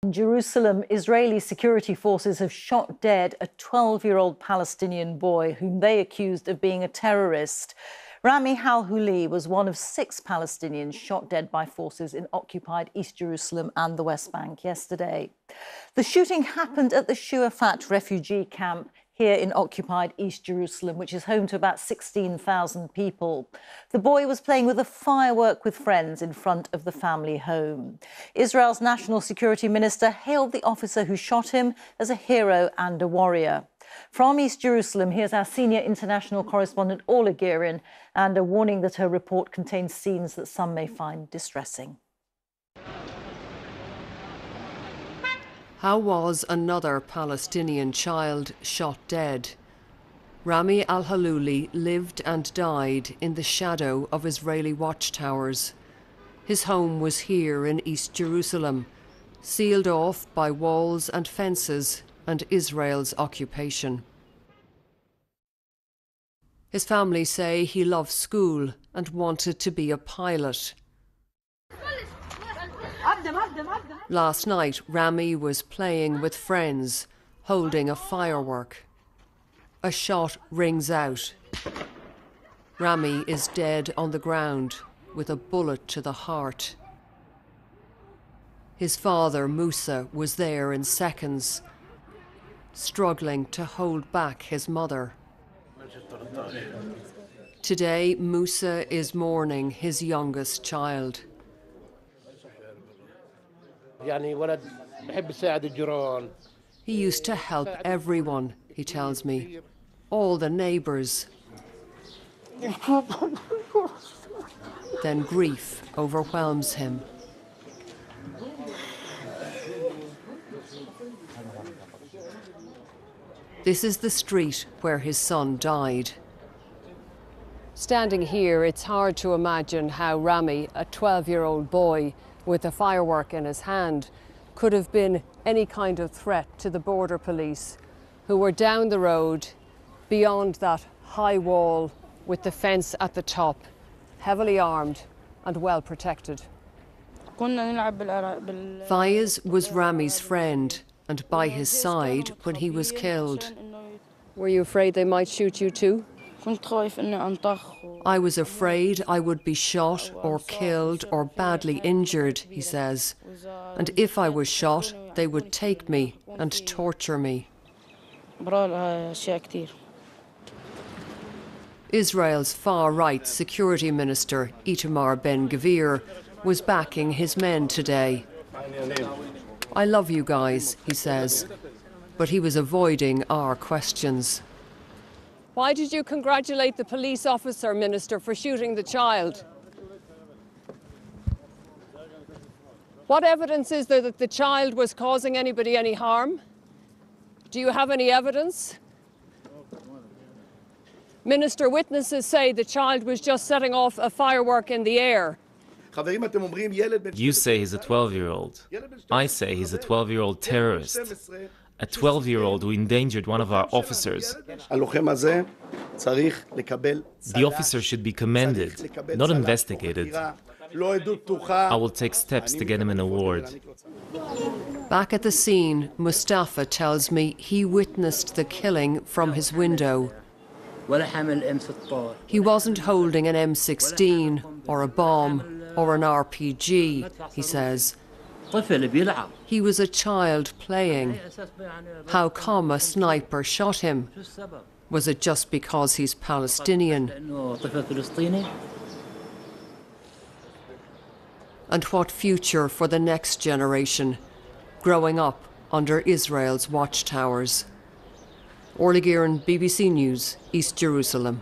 In Jerusalem, Israeli security forces have shot dead a 12-year-old Palestinian boy whom they accused of being a terrorist. Rami Halhuli was one of 6 Palestinians shot dead by forces in occupied East Jerusalem and the West Bank yesterday. The shooting happened at the Shuafat refugee camp here in occupied East Jerusalem, which is home to about 16,000 people. The boy was playing with a firework with friends in front of the family home. Israel's national security minister hailed the officer who shot him as a hero and a warrior. From East Jerusalem, here's our senior international correspondent, Orla Guerin, and a warning that her report contains scenes that some may find distressing. How was another Palestinian child shot dead? Rami al-Haluli lived and died in the shadow of Israeli watchtowers. His home was here in East Jerusalem, sealed off by walls and fences and Israel's occupation. His family say he loved school and wanted to be a pilot. Last night, Rami was playing with friends, holding a firework. A shot rings out. Rami is dead on the ground with a bullet to the heart. His father, Musa, was there in seconds, struggling to hold back his mother. Today, Musa is mourning his youngest child. He used to help everyone, he tells me, all the neighbours. Then grief overwhelms him. This is the street where his son died. Standing here, it's hard to imagine how Rami, a 12-year-old boy with a firework in his hand, could have been any kind of threat to the border police, who were down the road, beyond that high wall with the fence at the top, heavily armed and well protected. Fayez was Rami's friend and by his side when he was killed. Were you afraid they might shoot you too? I was afraid I would be shot or killed or badly injured, he says. And if I was shot, they would take me and torture me. Israel's far-right security minister, Itamar Ben-Gvir, was backing his men today. I love you guys, he says, but he was avoiding our questions. Why did you congratulate the police officer, Minister, for shooting the child? What evidence is there that the child was causing anybody any harm? Do you have any evidence? Minister, witnesses say the child was just setting off a firework in the air. You say he's a 12-year-old. I say he's a 12-year-old terrorist. A 12-year-old who endangered one of our officers. The officer should be commended, not investigated. I will take steps to get him an award. Back at the scene, Mustafa tells me he witnessed the killing from his window. He wasn't holding an M16 or a bomb or an RPG, he says. He was a child playing. How come a sniper shot him? Was it just because he's Palestinian? And what future for the next generation, growing up under Israel's watchtowers? Orla Guerin, BBC News, East Jerusalem.